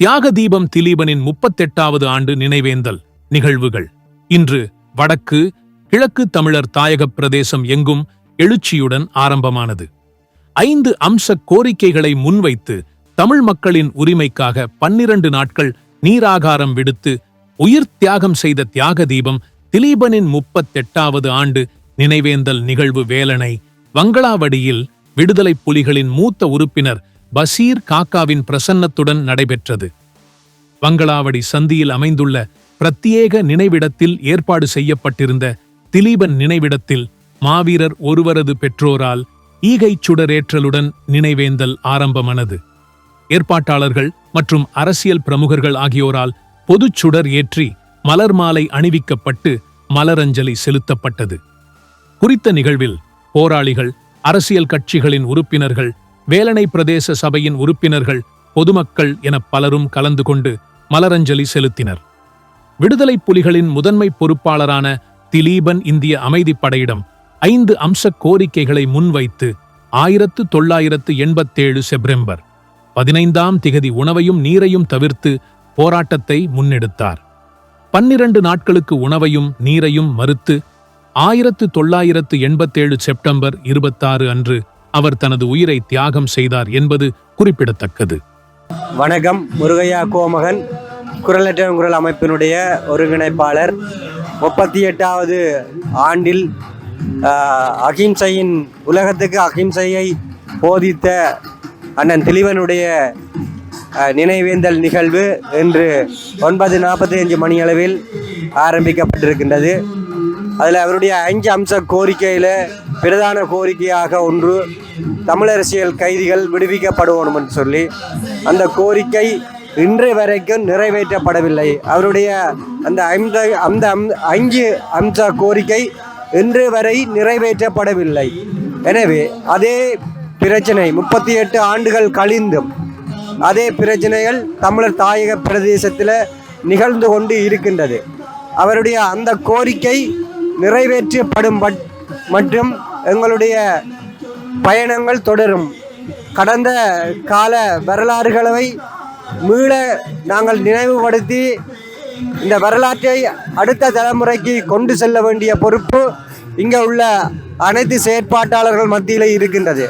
தியாக தீபம் திலீபனின் 38வது ஆண்டு நினைவேந்தல் நிகழ்வுகள் இன்று வடக்கு கிழக்கு தமிழர் தாயகப் பிரதேசம் எங்கும் எழுச்சியுடன் ஆரம்பமானது. 5 அம்ச கோரிக்கைகளை முன்வைத்து தமிழ் மக்களின் உரிமைக்காக 12 நாட்கள் நீராகாரம் விடுத்து உயிர் தியாகம் செய்த தியாக தீபம் திலீபனின் 38வது ஆண்டு நினைவேந்தல் நிகழ்வு வேலனை வங்களாவடியில் விடுதலை புலிகளின் மூத்த உறுப்பினர் பசீர் காக்காவின் பிரசன்னத்துடன் நடைபெற்றது. வங்களாவடி சந்தியில் அமைந்துள்ள பிரத்யேக நினைவிடத்தில் ஏற்பாடு செய்யப்பட்டிருந்த திலீபன் நினைவிடத்தில் மாவீரர் ஒருவரது பெற்றோரால் ஈகைச் சுடரேற்றலுடன் நினைவேந்தல் ஆரம்பமானது. ஏற்பாட்டாளர்கள் மற்றும் அரசியல் பிரமுகர்கள் ஆகியோரால் பொதுச் சுடர் ஏற்றி மலர் மாலை அணிவிக்கப்பட்டு மலரஞ்சலி செலுத்தப்பட்டது. குறித்த நிகழ்வில் போராளிகள், அரசியல் கட்சிகளின் உறுப்பினர்கள், வேலனை பிரதேச சபையின் உறுப்பினர்கள், பொதுமக்கள் என பலரும் கலந்து கொண்டு மலரஞ்சலி செலுத்தினர். விடுதலை புலிகளின் முதன்மை பொறுப்பாளரான திலீபன் இந்திய அமைதிப்படையிடம் 5 அம்ச கோரிக்கைகளை முன்வைத்து 1987 செப்டம்பர் 15ஆம் திகதி உணவையும் நீரையும் தவிர்த்து போராட்டத்தை முன்னெடுத்தார். 12 நாட்களுக்கு உணவையும் நீரையும் மறுத்து 1987 செப்டம்பர் 26 அன்று அவர் தனது உயிரை தியாகம் செய்தார் என்பது குறிப்பிடத்தக்கது. வணக்கம். முருகையா கோமகன், குரலற்ற குரல் அமைப்பினுடைய ஒருங்கிணைப்பாளர். 38வது ஆண்டில் அகிம்சையின் உலகத்துக்கு அகிம்சையை போதித்த அண்ணன் திலீபனுடைய நினைவேந்தல் நிகழ்வு இன்று 9:45 மணியளவில் ஆரம்பிக்கப்பட்டிருக்கின்றது. அதில் அவருடைய 5 அம்ச கோரிக்கையில் பிரதான கோரிக்கையாக ஒன்று, தமிழரசியல் கைதிகள் விடுவிக்கப்படுவோம் என்று சொல்லி அந்த கோரிக்கை இன்று வரைக்கும் நிறைவேற்றப்படவில்லை. அவருடைய அந்த 5 அம்ச கோரிக்கை இன்று வரை நிறைவேற்றப்படவில்லை. எனவே அதே பிரச்சனை 38 ஆண்டுகள் கழிந்தும் அதே பிரச்சனைகள் தமிழர் தாயக பிரதேசத்தில் நிகழ்ந்து கொண்டு இருக்கின்றது. அவருடைய அந்த கோரிக்கை நிறைவேற்றப்படும் மற்றும் எங்களுடைய பயணங்கள் தொடரும். கடந்த கால வரலாறுகளை மீள நாங்கள் நினைவுபடுத்தி இந்த வரலாற்றை அடுத்த தலைமுறைக்கு கொண்டு செல்ல வேண்டிய பொறுப்பு இங்கே உள்ள அனைத்து செயற்பாட்டாளர்கள் மத்தியில் இருக்கின்றது.